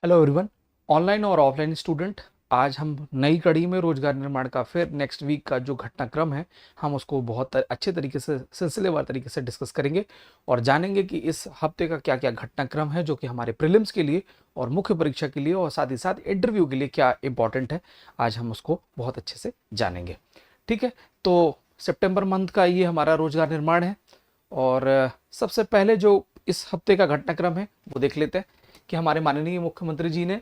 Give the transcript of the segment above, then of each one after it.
Hello everyone. Online और offline student, आज हम नई कड़ी में रोजगार निर्माण का फिर नेक्स्ट वीक का जो घटनाक्रम है हम उसको बहुत अच्छे तरीके से सिलसिलेवार तरीके से डिस्कस करेंगे और जानेंगे कि इस हफ्ते का क्या क्या घटनाक्रम है जो कि हमारे प्रीलिम्स के लिए और मुख्य परीक्षा के लिए और साथ ही साथ इंटरव्यू के लिए क्या इंपॉर्टेंट है। आज हम उसको बहुत अच्छे से जानेंगे। ठीक है, तो सितंबर मंथ का ये हमारा रोजगार निर्माण है और सबसे पहले जो इस हफ्ते का घटनाक्रम है वो देख लेते हैं कि हमारे माननीय मुख्यमंत्री जी ने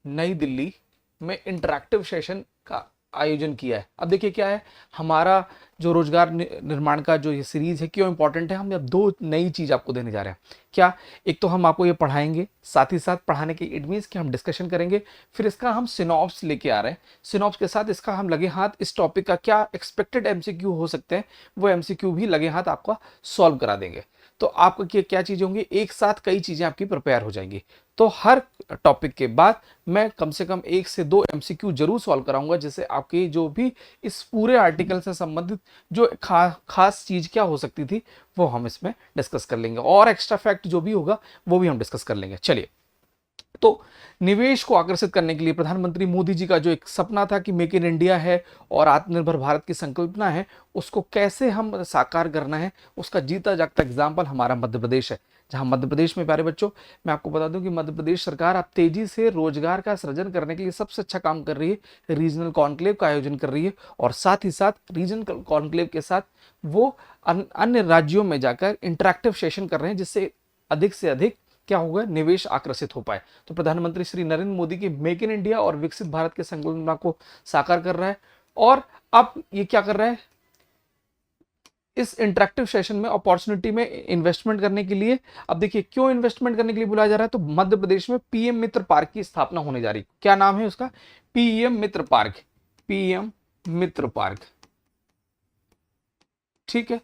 नई दिल्ली में इंटरैक्टिव सेशन का आयोजन किया है। अब देखिए क्या है हमारा जो रोजगार निर्माण का जो ये सीरीज है क्यों इंपॉर्टेंट है। हम अब दो नई चीज आपको देने जा रहे हैं। क्या, एक तो हम आपको ये पढ़ाएंगे, साथ ही साथ पढ़ाने के इट मीन्स कि हम डिस्कशन करेंगे, फिर इसका हम सिनॉप्स लेके आ रहे हैं। सिनॉप्स के साथ इसका हम लगे हाथ इस टॉपिक का क्या एक्सपेक्टेड एमसीक्यू हो सकते हैं वो एमसीक्यू भी लगे हाथ आपका सॉल्व करा देंगे। तो आपको क्या चीजें होंगी, एक साथ कई चीजें आपकी प्रिपेयर हो जाएंगी। तो हर टॉपिक के बाद मैं कम से कम 1 से 2 एमसीक्यू जरूर सॉल्व कराऊंगा, जिससे आपकी जो भी इस पूरे आर्टिकल से संबंधित जो खास चीज क्या हो सकती थी वो हम इसमें डिस्कस कर लेंगे और एक्स्ट्रा फैक्ट जो भी होगा वो भी हम डिस्कस कर लेंगे। चलिए, तो निवेश को आकर्षित करने के लिए प्रधानमंत्री मोदी जी का जो एक सपना था कि मेक इन इंडिया है और आत्मनिर्भर भारत की संकल्पना है, उसको कैसे हम साकार करना है, उसका जीता जागता एग्जाम्पल हमारा मध्य प्रदेश है। जहां मध्य प्रदेश में, प्यारे बच्चों, मैं आपको बता दूं कि मध्य प्रदेश सरकार अब तेजी से रोजगार का सृजन करने के लिए सबसे अच्छा काम कर रही है। रीजनल कॉन्क्लेव का आयोजन कर रही है और साथ ही साथ रीजनल कॉन्क्लेव के साथ वो अन्य राज्यों में जाकर इंटरेक्टिव सेशन कर रहे हैं, जिससे अधिक से अधिक क्या होगा, निवेश आकर्षित हो पाए। तो प्रधानमंत्री श्री नरेंद्र मोदी की मेक इन इंडिया और विकसित भारत के संकल्पना को साकार कर रहा है। और अब ये क्या कर रहा है, इस इंटरेक्टिव सेशन में अपॉर्चुनिटी में इन्वेस्टमेंट करने के लिए, अब देखिए क्यों इन्वेस्टमेंट करने के लिए बुलाया जा रहा है, तो मध्य प्रदेश में पीएम मित्र पार्क की स्थापना होने जा रही है। क्या नाम है उसका, PM Mitra park. PM Mitra park, ठीक है।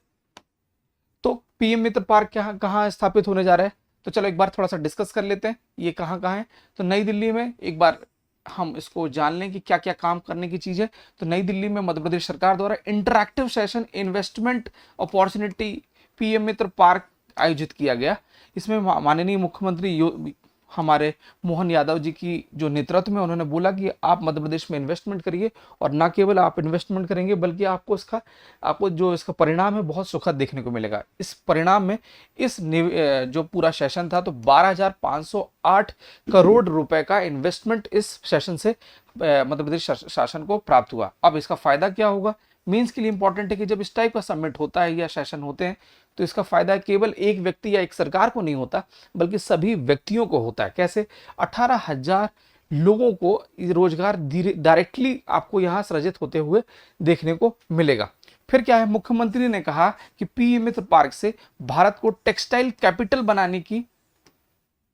तो पीएम मित्र पार्क कहाँ कहाँ स्थापित होने जा रहा है, तो चलो एक बार थोड़ा सा डिस्कस कर लेते हैं ये कहाँ कहाँ है। तो नई दिल्ली में एक बार हम इसको जान लें कि क्या क्या काम करने की चीज है। तो नई दिल्ली में मध्य प्रदेश सरकार द्वारा interactive session investment opportunity PM Mitra park आयोजित किया गया। इसमें माननीय मुख्यमंत्री हमारे मोहन यादव जी की जो नेतृत्व में उन्होंने बोला कि आप मध्य प्रदेश में इन्वेस्टमेंट करिए और ना केवल आप इन्वेस्टमेंट करेंगे बल्कि आपको जो इसका परिणाम है बहुत सुखद देखने को मिलेगा। इस परिणाम में जो पूरा सेशन था तो 12,508 करोड़ रुपए का इन्वेस्टमेंट इस सेशन से मध्य प्रदेश शासन को प्राप्त हुआ। अब इसका फायदा क्या होगा, मीन्स के लिए इंपॉर्टेंट है कि जब इस टाइप का समिट होता है या सेशन होते हैं तो इसका फायदा केवल एक व्यक्ति या एक सरकार को नहीं होता बल्कि सभी व्यक्तियों को होता है। कैसे, 18,000 लोगों को रोजगार डायरेक्टली आपको यहां सृजित होते हुए देखने को मिलेगा। फिर क्या है, मुख्यमंत्री ने कहा कि पीएम मित्र पार्क से भारत को टेक्सटाइल कैपिटल बनाने की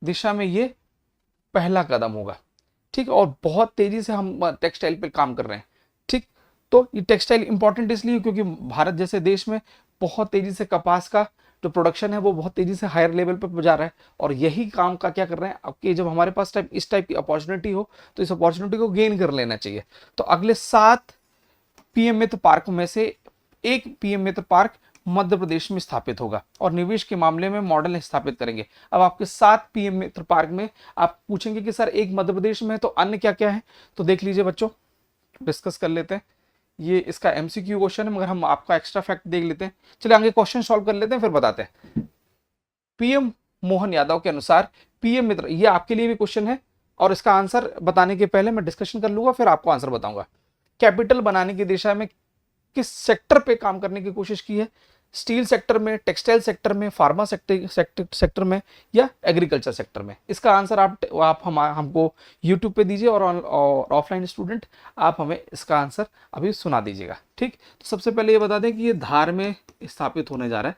दिशा में ये पहला कदम होगा। ठीक है, और बहुत तेजी से हम टेक्सटाइल पे काम कर रहे हैं। ठीक, तो ये टेक्सटाइल इंपॉर्टेंट इसलिए क्योंकि भारत जैसे देश में बहुत तेजी से कपास का जो प्रोडक्शन है वो बहुत तेजी से हायर लेवल पर जा रहा है और यही काम का क्या कर रहे हैं आपके, जब हमारे पास इस टाइप की अपॉर्चुनिटी हो तो इस अपॉर्चुनिटी को गेन कर लेना चाहिए। तो अगले 7 पीएम मित्र पार्क में से एक पीएम मित्र पार्क मध्य प्रदेश में स्थापित होगा और निवेश के मामले में मॉडल स्थापित करेंगे। अब आपके 7 पीएम मित्र पार्क में आप पूछेंगे कि सर एक मध्य प्रदेश में है तो अन्य क्या क्या है, तो देख लीजिए बच्चों, डिस्कस कर लेते हैं। ये इसका एमसीक्यू क्वेश्चन है मगर हम आपका एक्स्ट्रा फैक्ट देख लेते हैं। चलिए आगे क्वेश्चन सॉल्व कर लेते हैं फिर बताते हैं। पीएम मोहन यादव के अनुसार पीएम मित्र, ये आपके लिए भी क्वेश्चन है और इसका आंसर बताने के पहले मैं डिस्कशन कर लूंगा फिर आपको आंसर बताऊंगा। कैपिटल बनाने की दिशा में किस सेक्टर पे काम करने की कोशिश की है, स्टील सेक्टर में, टेक्सटाइल सेक्टर में, फार्मा सेक्टर में या एग्रीकल्चर सेक्टर में। इसका आंसर आप हमको यूट्यूब पे दीजिए और ऑफलाइन स्टूडेंट आप हमें इसका आंसर अभी सुना दीजिएगा। ठीक, तो सबसे पहले ये बता दें कि ये धार में स्थापित होने जा रहा है।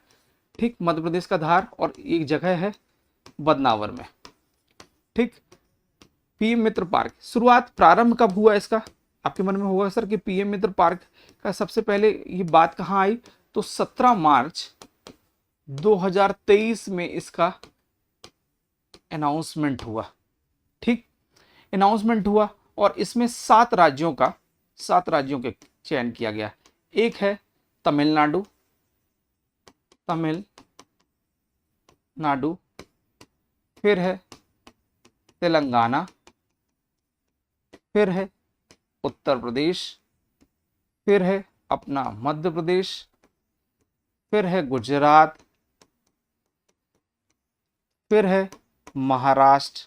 ठीक, मध्य प्रदेश का धार और एक जगह है बदनावर में। ठीक, पीएम मित्र पार्क शुरुआत प्रारंभ कब हुआ इसका, आपके मन में होगा सर कि पीएम मित्र पार्क का सबसे पहले ये बात कहां आई, तो 17 मार्च 2023 में इसका अनाउंसमेंट हुआ। ठीक, अनाउंसमेंट हुआ और इसमें 7 राज्यों के चयन किया गया। एक है तमिलनाडु, फिर है तेलंगाना, फिर है उत्तर प्रदेश, फिर है अपना मध्य प्रदेश, फिर है गुजरात, फिर है महाराष्ट्र।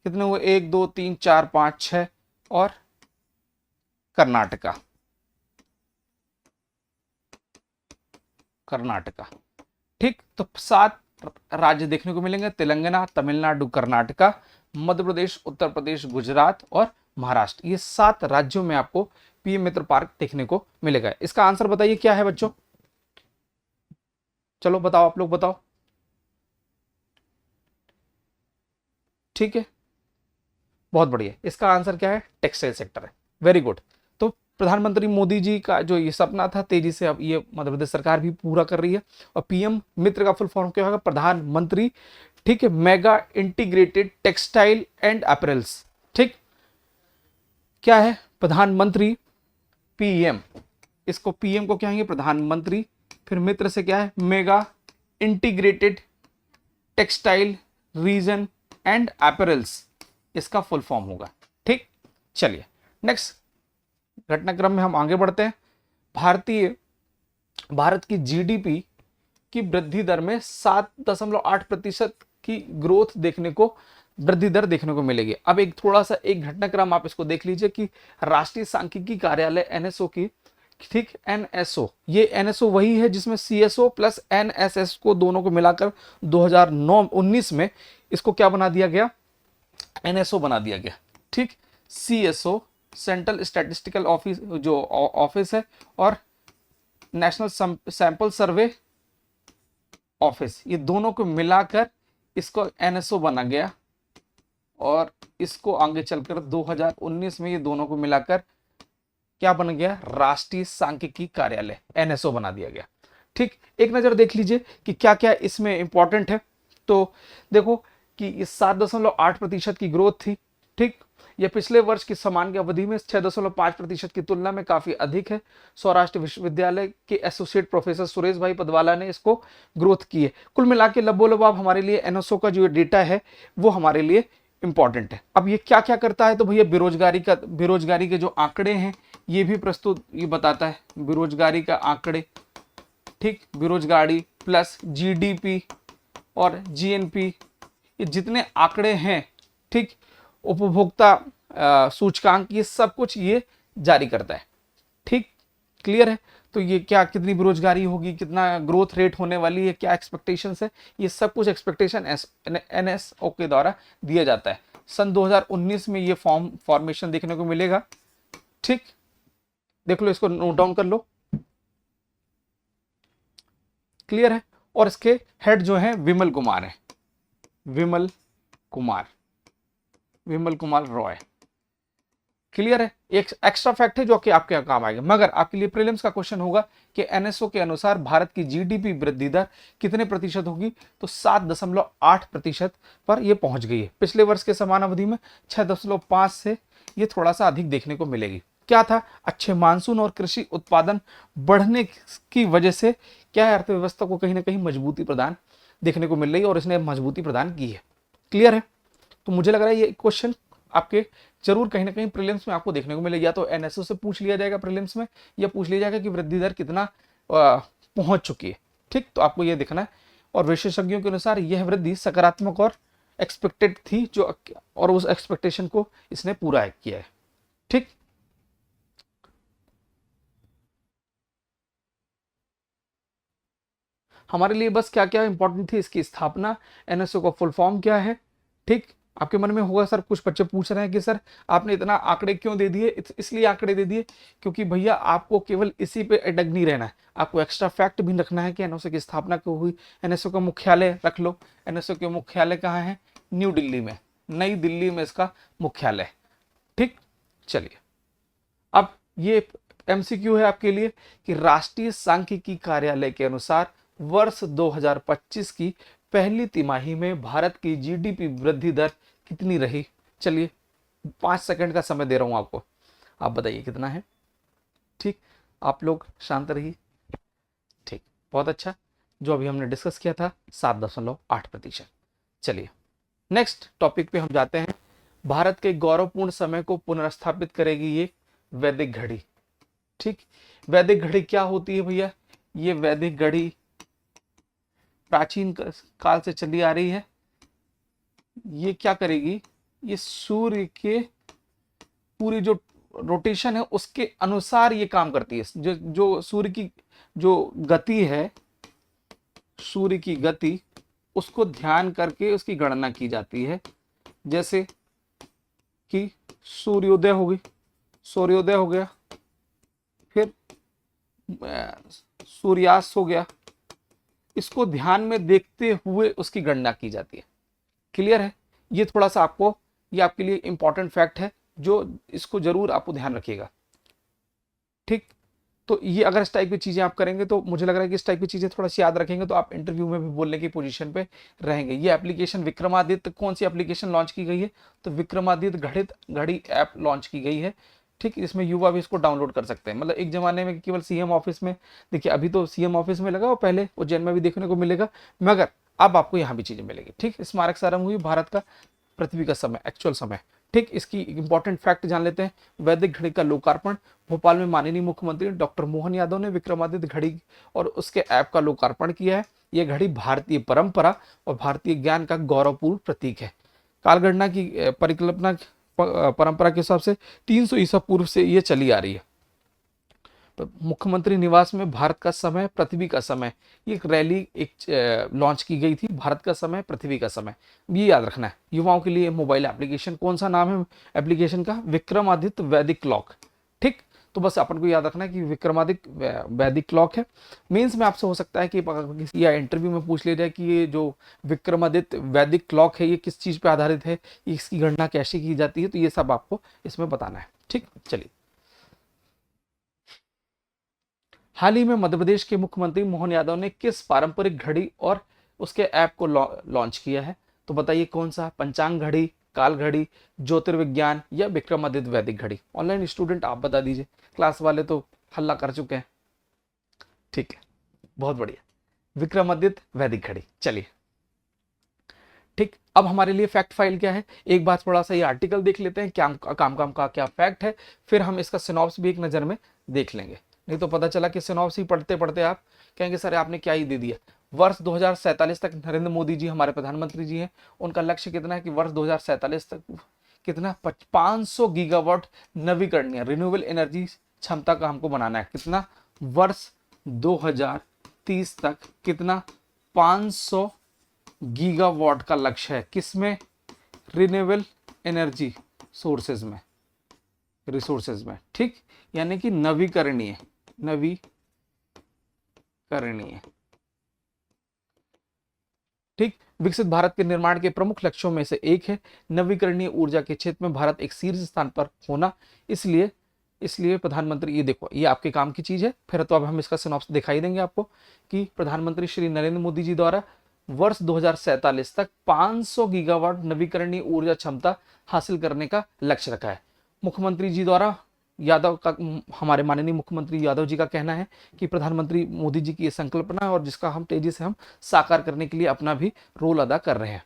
कितने हुए? 1 2 3 4 5 6, और कर्नाटका। कर्नाटका, ठीक। तो 7 राज्य देखने को मिलेंगे, तेलंगाना, तमिलनाडु, कर्नाटका, मध्य प्रदेश, उत्तर प्रदेश, गुजरात और महाराष्ट्र। ये 7 राज्यों में आपको पीएम मित्र पार्क देखने को मिलेगा। इसका आंसर बताइए क्या है बच्चों? चलो बताओ, आप लोग बताओ। ठीक है, बहुत बढ़िया। इसका आंसर क्या है? टेक्सटाइल सेक्टर है। Very good. तो प्रधानमंत्री मोदी जी का जो ये सपना था, तेजी से अब ये मध्य प्रदेश सरकार भी पूरा कर रही है। और पीएम मित्र का फुल फॉर्म क्या होगा? प्रधानमंत्री, ठीक है, mega integrated textile and apparels. ठीक, क्या है? प्रधानमंत्री, पीएम, इसको पीएम को क्या कहेंगे? प्रधानमंत्री, फिर मित्र से क्या है? Mega integrated textile reason and apparels, इसका फुल फॉर्म होगा। ठीक, चलिए नेक्स्ट घटनाक्रम में हम आगे बढ़ते हैं। भारत की जीडीपी की वृद्धि दर में 7.8% की ग्रोथ देखने को, वृद्धि दर देखने को मिलेगी। अब एक थोड़ा सा एक घटनाक्रम आप इसको देख लीजिए कि राष्ट्रीय सांख्यिकी कार्यालय एनएसओ की, ठीक, एनएसओ, ये एनएसओ वही है जिसमें सीएसओ प्लस एनएसएस को दोनों को मिलाकर 2019 में इसको क्या बना दिया गया? एनएसओ बना दिया गया। ठीक, सीएसओ सेंट्रल स्टैटिस्टिकल ऑफिस जो ऑफिस है, और नेशनल सैंपल सर्वे ऑफिस, ये दोनों को मिलाकर इसको एनएसओ बना गया। और इसको आगे चलकर 2019 में ये दोनों को मिलाकर क्या बन गया? राष्ट्रीय सांख्यिकी कार्यालय, एनएसओ बना दिया गया। ठीक, एक नजर देख लीजिए कि क्या क्या इसमें इंपॉर्टेंट है। तो देखो कि इस 7.8% की ग्रोथ थी। ठीक, यह पिछले वर्ष की समान अवधि में 6.5% की तुलना में काफी अधिक है। सौराष्ट्र विश्वविद्यालय के एसोसिएट प्रोफेसर सुरेश भाई पदवाला ने इसको ग्रोथ की है। कुल मिला के लबोलबाब हमारे लिए एनएसओ का जो डेटा है वो हमारे लिए इंपॉर्टेंट है। अब ये क्या क्या करता है? तो भैया बेरोजगारी के जो आंकड़े हैं ये भी प्रस्तुत, ये बताता है बेरोजगारी का आंकड़े। ठीक, बेरोजगारी प्लस जीडीपी और जीएनपी, ये जितने आंकड़े हैं, ठीक, उपभोक्ता सूचकांक, ये सब कुछ ये जारी करता है। ठीक, क्लियर है? तो ये क्या, कितनी बेरोजगारी होगी, कितना ग्रोथ रेट होने वाली है, क्या एक्सपेक्टेशंस है, ये सब कुछ एक्सपेक्टेशन एनएसओ के द्वारा दिया जाता है। सन 2019 में ये फॉर्मेशन देखने को मिलेगा। ठीक, देख लो, इसको नोट डाउन कर लो। क्लियर है? और इसके हेड जो है विमल कुमार है, विमल कुमार रॉय। क्लियर है? एक एक्स्ट्रा फैक्ट है जो कि आपके काम आएगा। मगर आपके लिए प्रीलिम्स का क्वेश्चन होगा कि एनएसओ के अनुसार भारत की जीडीपी वृद्धि दर कितने प्रतिशत होगी? तो 7.8% पर ये पहुंच गई है। पिछले वर्ष के समान अवधि में 6.5 से ये थोड़ा सा अधिक देखने को मिलेगी। क्या था? अच्छे मानसून और कृषि उत्पादन बढ़ने की वजह से क्या है, अर्थव्यवस्था को कहीं ना कहीं मजबूती प्रदान देखने को मिल रही है, और इसने मजबूती प्रदान की है। क्लियर है? तो मुझे लग रहा है ये क्वेश्चन आपके जरूर कहीं ना कहीं प्रीलिम्स में आपको देखने को मिलेगा। या तो एनएसओ से पूछ लिया जाएगा प्रीलिम्स में, या पूछ लिया जाएगा कि वृद्धि दर कितना पहुंच चुकी है। ठीक, तो आपको ये देखना है। और विशेषज्ञों के अनुसार यह वृद्धि सकारात्मक और एक्सपेक्टेड थी, जो और उस एक्सपेक्टेशन को इसने पूरा किया है। ठीक, हमारे लिए बस क्या क्या इंपॉर्टेंट थी, इसकी स्थापना, एनएसओ का फुल फॉर्म क्या है। ठीक, आपके मन में होगा सर, कुछ बच्चे पूछ रहे हैं कि सर आपने इतना आंकड़े क्यों दे दिए? इसलिए आंकड़े दे दिए क्योंकि भैया आपको केवल इसी पे अटक नहीं रहना है, आपको एक्स्ट्रा फैक्ट भी रखना है कि एनएसओ की स्थापना क्यों हुई। एनएसओ का मुख्यालय रख लो। एनएसओ के मुख्यालय कहाँ है? न्यू दिल्ली में, नई दिल्ली में इसका मुख्यालय। ठीक, चलिए अब ये एमसीक्यू है आपके लिए कि राष्ट्रीय सांख्यिकी कार्यालय के अनुसार वर्ष 2025 की पहली तिमाही में भारत की जीडीपी वृद्धि दर कितनी रही? चलिए 5 सेकंड का समय दे रहा हूं आपको, आप बताइए कितना है। ठीक, आप लोग शांत रहिए। ठीक, बहुत अच्छा। जो अभी हमने डिस्कस किया था 7.8%। चलिए नेक्स्ट टॉपिक पे हम जाते हैं। भारत के गौरवपूर्ण समय को पुनर्स्थापित करेगी ये वैदिक घड़ी। ठीक, वैदिक घड़ी क्या होती है भैया? ये वैदिक घड़ी प्राचीन काल से चली आ रही है। ये क्या करेगी? ये सूर्य के पूरी जो रोटेशन है उसके अनुसार ये काम करती है। जो जो सूर्य की जो गति है, सूर्य की गति, उसको ध्यान करके उसकी गणना की जाती है। जैसे कि सूर्योदय हो गई, सूर्योदय हो गया, फिर सूर्यास्त हो गया, इसको ध्यान में देखते हुए उसकी गणना की जाती है। क्लियर है? ये थोड़ा सा आपको, ये आपके लिए इंपॉर्टेंट फैक्ट है, जो इसको जरूर आपको ध्यान रखिएगा। ठीक, तो ये अगर इस टाइप की चीजें आप करेंगे तो मुझे लग रहा है कि इस टाइप की चीजें थोड़ा सी याद रखेंगे तो आप इंटरव्यू में भी बोलने की पोजीशन पे रहेंगे। ये एप्लीकेशन विक्रमादित्य, कौन सी एप्लीकेशन लॉन्च की गई है? तो विक्रमादित्य गणित घड़ी ऐप लॉन्च की गई है। ठीक, इसमें युवा भी इसको डाउनलोड कर सकते हैं। मतलब एक जमाने में केवल सीएम ऑफिस में, देखिए अभी तो सीएम ऑफिस में लगा और पहले उज्जैन में भी देखने को मिलेगा, मगर अब आपको यहाँ भी चीजें मिलेगी। ठीक, स्मारक से आरंभ हुई भारत का पृथ्वी का समय, एक्चुअल समय। ठीक, इसकी इंपॉर्टेंट फैक्ट जान लेते हैं। वैदिक घड़ी का लोकार्पण भोपाल में माननीय मुख्यमंत्री डॉक्टर मोहन यादव ने विक्रमादित्य घड़ी और उसके ऐप का लोकार्पण किया है। यह घड़ी भारतीय परंपरा और भारतीय ज्ञान का गौरवपूर्ण प्रतीक है। कालगणना की परिकल्पना परंपरा के हिसाब से 300 ईसा पूर्व से ये चली आ रही है। मुख्यमंत्री निवास में भारत का समय पृथ्वी का समय, ये एक रैली एक लॉन्च की गई थी, भारत का समय पृथ्वी का समय, ये याद रखना है। युवाओं के लिए मोबाइल एप्लीकेशन, कौन सा नाम है एप्लीकेशन का? विक्रमादित्य वैदिक क्लॉक। ठीक, तो बस अपन को याद रखना है कि विक्रमादित्य वैदिक क्लॉक है। मेंस में आपसे हो सकता है कि या इंटरव्यू में पूछ लिया जाए कि ये जो विक्रमादित्य वैदिक क्लॉक है ये किस चीज पे आधारित है, इसकी गणना कैसे की जाती है, तो ये सब आपको इसमें बताना है। ठीक, चलिए। हाल ही में मध्य प्रदेश के मुख्यमंत्री मोहन यादव ने किस पारंपरिक घड़ी और उसके ऐप को लॉन्च किया है? तो बताइए कौन सा? पंचांग घड़ी, काल घड़ी, ज्योतिर्विज्ञान या विक्रमादित्य वैदिक घड़ी? ऑनलाइन स्टूडेंट आप बता दीजिए, क्लास वाले तो हल्ला कर चुके हैं। ठीक है, बहुत बढ़िया, विक्रमादित्य वैदिक घड़ी। चलिए, ठीक, अब हमारे लिए फैक्ट फाइल क्या है, एक बार थोड़ा सा ये आर्टिकल देख लेते हैं, क्या काम काम का क्या फैक्ट है, फिर हम इसका सिनॉप्स भी एक नज़र में देख लेंगे। नहीं तो पता चला कि सिनॉप्स ही पढ़ते पढ़ते आप कहेंगे सर आपने क्या ही दे दिया। वर्ष 2047 तक नरेंद्र मोदी जी हमारे प्रधानमंत्री जी हैं, उनका लक्ष्य कितना है कि वर्ष 2047 तक कितना 500 गीगावाट नवीकरणीय रिन्यूएबल एनर्जी क्षमता का हमको बनाना है। कितना? वर्ष 2030 तक कितना? 500 गीगावाट का लक्ष्य है। किसमें? रिन्यूएबल एनर्जी सोर्सेज में, रिसोर्सेज में। ठीक, यानी कि नवीकरणीय ठीक, विकसित भारत के निर्माण के प्रमुख लक्ष्यों में से एक है नवीकरणीय ऊर्जा के क्षेत्र में भारत एक शीर्ष स्थान पर होना। इसलिए प्रधानमंत्री, ये देखो ये आपके काम की चीज है, फिर तो अब हम इसका सिनॉप्स दिखाई देंगे आपको कि प्रधानमंत्री श्री नरेंद्र मोदी जी द्वारा वर्ष 2047 तक 500 गीगावाट नवीकरणीय ऊर्जा क्षमता हासिल करने का लक्ष्य रखा है। मुख्यमंत्री जी द्वारा यादव का, हमारे माननीय मुख्यमंत्री यादव जी का कहना है कि प्रधानमंत्री मोदी जी की ये संकल्पना है और जिसका हम तेजी से हम साकार करने के लिए अपना भी रोल अदा कर रहे हैं।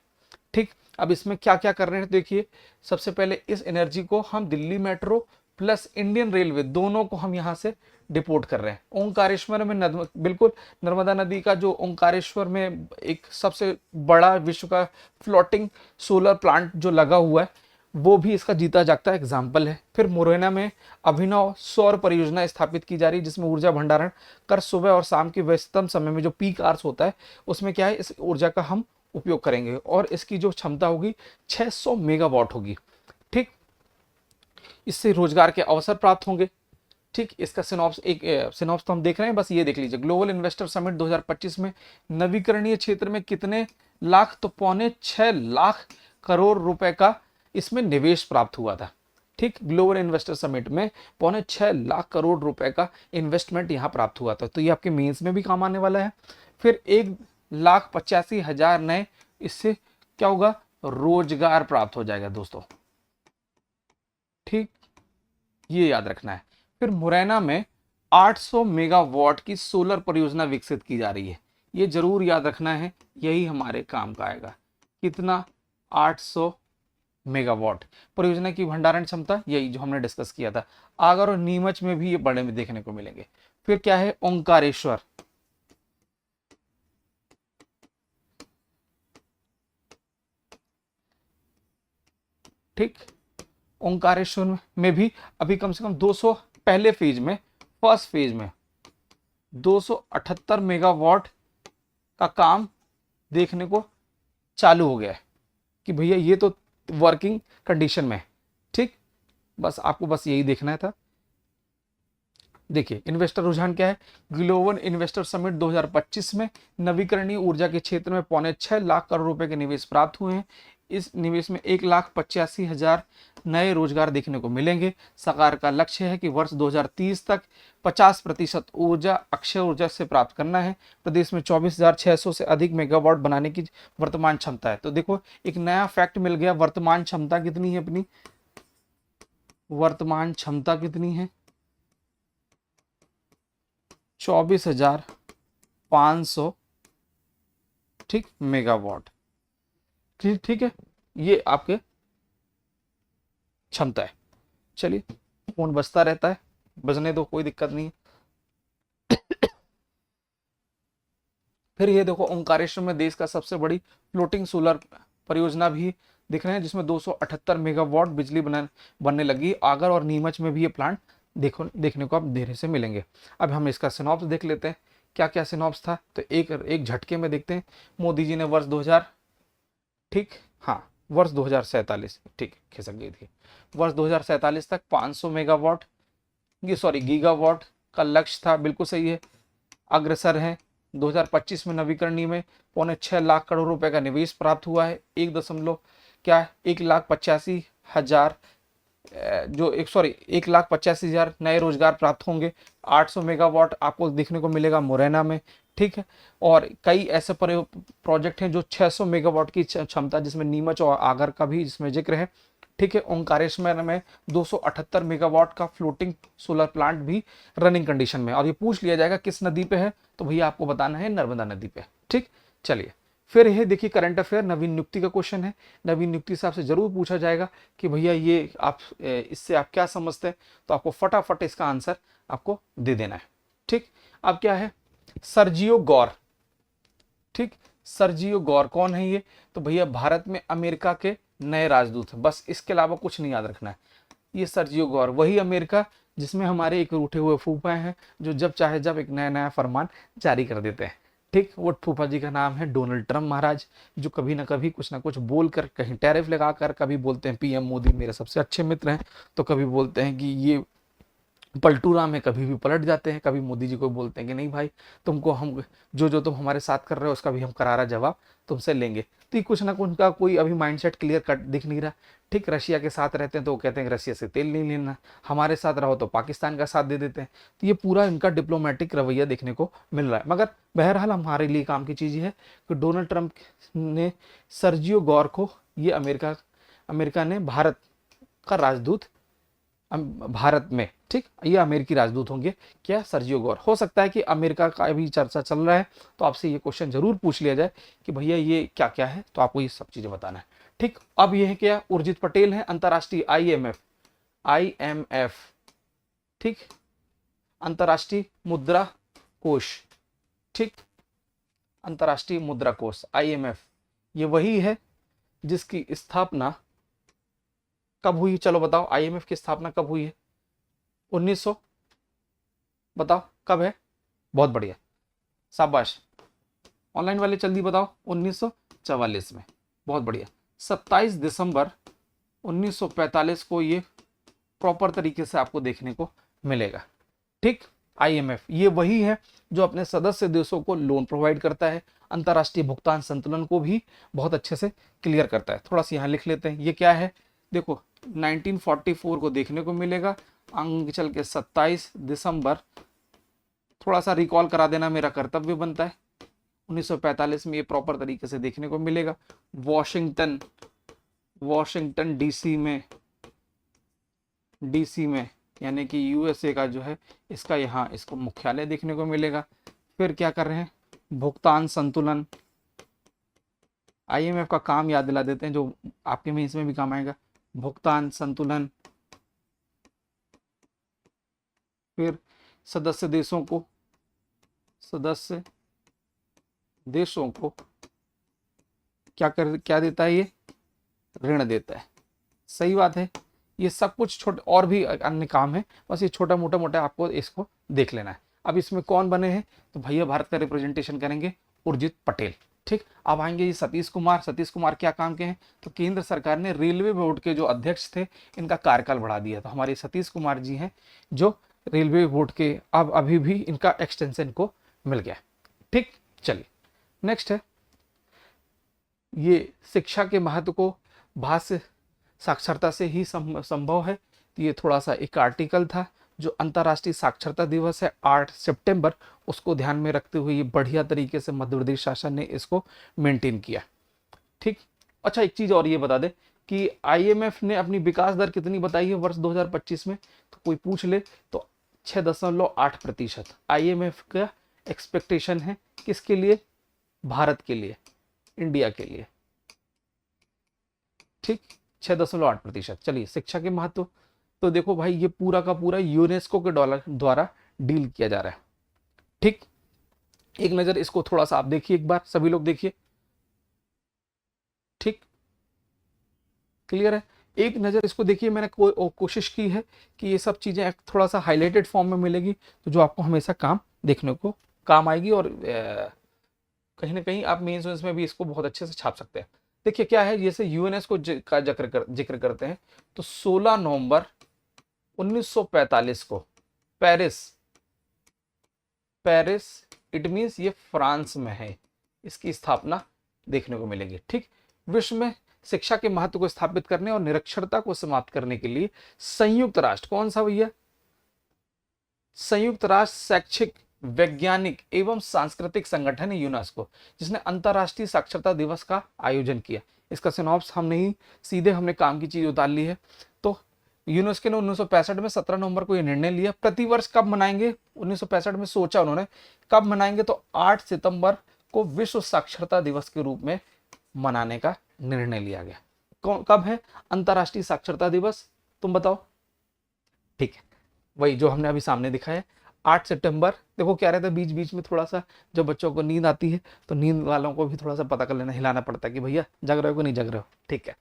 ठीक, अब इसमें क्या क्या कर रहे हैं देखिए। सबसे पहले इस एनर्जी को हम Delhi metro plus Indian railway दोनों को हम यहाँ से डिपोर्ट कर रहे हैं। ओंकारेश्वर में बिल्कुल नर्मदा नदी का जो ओंकारेश्वर में एक सबसे बड़ा विश्व का फ्लोटिंग सोलर प्लांट जो लगा हुआ है, वो भी इसका जीता जागता एग्जाम्पल है। फिर मुरैना में अभिनव सौर परियोजना स्थापित की जा रही है जिसमें ऊर्जा भंडारण कर सुबह और शाम के व्यस्ततम समय में जो पीक आवर्स होता है उसमें क्या है, इस ऊर्जा का हम उपयोग करेंगे और इसकी जो क्षमता होगी 600 मेगावाट होगी। ठीक, इससे रोजगार के अवसर प्राप्त होंगे। ठीक, इसका सिनॉप्स तो हम देख रहे हैं, बस ये देख लीजिए। ग्लोबल इन्वेस्टर समिट 2025 में नवीकरणीय क्षेत्र में कितने लाख? तो 6.25 लाख करोड़ रुपए का इसमें निवेश प्राप्त हुआ था। ठीक, ग्लोबल इन्वेस्टर समिट में 6.25 लाख करोड़ रुपए का इन्वेस्टमेंट यहाँ प्राप्त हुआ था, तो ये आपके मेंस में भी काम आने वाला है। फिर 1,85,000 नए, इससे क्या होगा? रोजगार प्राप्त हो जाएगा दोस्तों। ठीक, ये याद रखना है। फिर मुरैना में 800 मेगावाट की सोलर परियोजना विकसित की जा रही है, ये जरूर याद रखना है, यही हमारे काम का आएगा। कितना? 800 मेगावाट। परियोजना की भंडारण क्षमता यही जो हमने डिस्कस किया था। आगर और नीमच में भी ये बड़े में देखने को मिलेंगे। फिर क्या है, ओंकारेश्वर, ठीक, ओंकारेश्वर में भी अभी कम से कम 200, पहले फेज में, फर्स्ट फेज में 278 मेगावाट का काम देखने को चालू हो गया है कि भैया ये तो वर्किंग कंडीशन में है। ठीक, बस आपको बस यही देखना था। देखिए इन्वेस्टर रुझान क्या है, ग्लोबल इन्वेस्टर समिट 2025 में नवीकरणीय ऊर्जा के क्षेत्र में 6.25 लाख करोड़ रुपए के निवेश प्राप्त हुए हैं। इस निवेश में 1,85,000 नए रोजगार देखने को मिलेंगे। सरकार का लक्ष्य है कि वर्ष 2030 तक 50% ऊर्जा अक्षय ऊर्जा से प्राप्त करना है। प्रदेश में 24,600 से अधिक मेगावाट बनाने की वर्तमान क्षमता है। तो देखो एक नया फैक्ट मिल गया, वर्तमान क्षमता कितनी है अपनी, वर्तमान क्षमता कितनी है, 24,500, ठीक, मेगावाट। ठीक है, ये आपके क्षमता है। चलिए फोन बजता रहता है, बजने दो, कोई दिक्कत नहीं है। फिर ये देखो ओंकारेश्वर में देश का सबसे बड़ी फ्लोटिंग सोलर परियोजना भी दिख रहे हैं, जिसमें 278 मेगावाट बिजली बनने लगी। आगर और नीमच में भी ये प्लांट देखने को अब देर से मिलेंगे। अब हम इसका सिनॉप्स देख लेते हैं, क्या क्या सिनॉप्स था। तो एक झटके में देखते हैं। मोदी जी ने वर्ष 2000, ठीक, हाँ, वर्ष 2047, ठीक, खिसक गई थी, वर्ष 2047 तक 500 मेगावाट, ये सॉरी गीगावाट का लक्ष्य था, बिल्कुल सही है, अग्रसर है। 2025 में नवीकरणीय में 6.25 लाख करोड़ रुपए का निवेश प्राप्त हुआ है। 1,85,000 जो 1,85,000 नए रोजगार प्राप्त होंगे। 800 मेगावाट आपको देखने को मिलेगा मुरैना में, ठीक है। और कई ऐसे प्रोजेक्ट हैं जो 600 मेगावाट की क्षमता, जिसमें नीमच और आगर का भी इसमें जिक्र है, ठीक है। ओंकारेश्वर में 278 मेगावाट का फ्लोटिंग सोलर प्लांट भी रनिंग कंडीशन में। और ये पूछ लिया जाएगा किस नदी पे है, तो भैया आपको बताना है नर्मदा नदी पे, ठीक। चलिए फिर ये देखिए करंट अफेयर, नवीन नियुक्ति का क्वेश्चन है। नवीन नियुक्ति से आपसे जरूर पूछा जाएगा कि भैया ये आप इससे आप क्या समझते हैं, तो आपको फटाफट इसका आंसर आपको दे देना है, ठीक। अब क्या है, सर्जियो गौर, ठीक, सर्जियो गौर कौन है ये, तो भैया भारत में अमेरिका के नए राजदूत है, बस इसके अलावा कुछ नहीं याद रखना है। ये सर्जियो गौर वही अमेरिका जिसमें हमारे एक रूठे हुए फूफा हैं, जो जब चाहे जब एक नया नया फरमान जारी कर देते हैं, ठीक। वो फूफा जी का नाम है डोनाल्ड ट्रम्प महाराज, जो कभी ना कभी कुछ ना कुछ बोलकर, कहीं टैरिफ लगाकर, कभी बोलते हैं पीएम मोदी मेरे सबसे अच्छे मित्र हैं, तो कभी बोलते हैं कि ये पलटू राम है, कभी भी पलट जाते हैं। कभी मोदी जी को बोलते हैं कि नहीं भाई, तुमको हम जो तुम हमारे साथ कर रहे हो उसका भी हम करारा जवाब तुमसे लेंगे। तो ये कुछ ना कुछ उनका कोई अभी माइंडसेट क्लियर कट दिख नहीं रहा, ठीक। रशिया के साथ रहते हैं तो वो कहते हैं कि रशिया से तेल नहीं लेना, हमारे साथ रहो तो पाकिस्तान का साथ दे देते हैं। तो ये पूरा इनका डिप्लोमेटिक रवैया देखने को मिल रहा है। मगर बहरहाल हमारे लिए काम की चीज़ है कि डोनाल्ड ट्रंप ने सर्जियो गौर को, ये अमेरिका ने भारत का राजदूत भारत में, ठीक, ये अमेरिकी राजदूत होंगे क्या, सर्जियो गौर। हो सकता है कि अमेरिका का भी चर्चा चल रहा है, तो आपसे ये क्वेश्चन जरूर पूछ लिया जाए कि भैया ये क्या क्या है, तो आपको ये सब चीजें बताना है, ठीक। अब ये है क्या, उर्जित पटेल है अंतर्राष्ट्रीय आईएमएफ, ठीक, अंतर्राष्ट्रीय मुद्रा कोष, ठीक, अंतर्राष्ट्रीय मुद्रा कोष आईएमएफ, ये वही है जिसकी स्थापना कब हुई, चलो बताओ, आईएमएफ की स्थापना कब हुई है, 1900, बताओ कब है, बहुत बढ़िया, शाबाश, ऑनलाइन वाले जल्दी बताओ, 1944 में, बहुत बढ़िया। 27 दिसंबर 1945 को ये प्रॉपर तरीके से आपको देखने को मिलेगा, ठीक। आईएमएफ ये वही है जो अपने सदस्य देशों को लोन प्रोवाइड करता है, अंतर्राष्ट्रीय भुगतान संतुलन को भी बहुत अच्छे से क्लियर करता है। थोड़ा सा यहाँ लिख लेते हैं, ये क्या है, देखो 1944 को देखने को मिलेगा, अंक चल के 27 दिसंबर, थोड़ा सा रिकॉल करा देना मेरा कर्तव्य बनता है। 1945 में ये प्रॉपर तरीके से देखने को मिलेगा, वॉशिंगटन डीसी में यानी कि यूएसए का जो है इसका यहाँ इसको मुख्यालय देखने को मिलेगा। फिर क्या कर रहे हैं, भुगतान संतुलन, आईएमएफ का काम याद दिला देते हैं जो आपके में इसमें भी काम आएगा। भुगतान संतुलन, फिर सदस्य देशों को क्या देता है, ये ऋण देता है। सही बात है। ये सब कुछ छोटे और भी अन्य काम है, बस ये छोटा मोटा आपको इसको देख लेना है। अब इसमें कौन बने हैं, तो भैया भारत का रिप्रेजेंटेशन करेंगे उर्जित पटेल। ठीक, अब आएंगे ये सतीश कुमार क्या काम के हैं, तो केंद्र सरकार ने रेलवे बोर्ड के जो अध्यक्ष थे इनका कार्यकाल बढ़ा दिया, तो हमारे सतीश कुमार जी हैं जो रेलवे बोर्ड के, अब अभी भी इनका एक्सटेंशन को मिल गया। ठीक, चलिए नेक्स्ट है, ये शिक्षा के महत्व को भाष्य साक्षरता से ही संभव है। तो ये थोड़ा सा एक आर्टिकल था, जो अंतर्राष्ट्रीय साक्षरता दिवस है 8 सितंबर, उसको ध्यान में रखते हुए ये बढ़िया तरीके से मध्य प्रदेश शासन ने इसको मेंटेन किया। ठीक, अच्छा एक चीज और ये बता दे कि आईएमएफ ने अपनी विकास दर कितनी बताई है वर्ष 2025 में, तो कोई पूछ ले तो 6.8% आईएमएफ का एक्सपेक्टेशन है। किसके लिए, भारत के लिए, इंडिया के लिए। ठीक, 6.8%। चलिए शिक्षा के महत्व, तो देखो भाई ये पूरा का पूरा यूनेस्को के द्वारा डील किया जा रहा है। ठीक, एक नजर इसको थोड़ा सा आप देखिए, एक बार सभी लोग देखिए। ठीक, क्लियर है। एक नजर इसको देखिए, मैंने कोशिश की है कि ये सब चीजें थोड़ा सा हाईलाइटेड फॉर्म में मिलेगी, तो जो आपको हमेशा देखने को काम आएगी, और कहीं ना कहीं आप मेंस में भी इसको बहुत अच्छे से छाप सकते हैं। देखिए क्या है, जैसे यूनेस्को का जिक्र करते हैं, तो 16 नवंबर 1945 को पेरिस इट मीन्स ये फ्रांस में है, इसकी स्थापना देखने को मिलेगी। ठीक, विश्व में शिक्षा के महत्व को स्थापित करने और निरक्षरता को समाप्त करने के लिए संयुक्त राष्ट्र, कौन सा भैया, संयुक्त राष्ट्र शैक्षिक वैज्ञानिक एवं सांस्कृतिक संगठन है यूनेस्को, जिसने अंतर्राष्ट्रीय साक्षरता दिवस का आयोजन किया। इसका सिनॉप्स हम नहीं, सीधे हमने काम की चीज उतार ली है। तो यूनेस्को ने 1965 में 17 नवंबर को यह निर्णय लिया। प्रतिवर्ष कब मनाएंगे, 1965 में सोचा उन्होंने कब मनाएंगे, तो 8 सितंबर को विश्व साक्षरता दिवस के रूप में मनाने का निर्णय लिया गया। कब है अंतर्राष्ट्रीय साक्षरता दिवस, तुम बताओ। ठीक है, वही जो हमने अभी सामने दिखाया, 8 सितंबर। देखो क्या रहता है, बीच बीच में थोड़ा सा जब बच्चों को नींद आती है, तो नींद वालों को भी थोड़ा सा पता कर लेना, हिलाना पड़ता है कि भैया जग रहे हो कि नहीं जग रहे हो। ठीक है,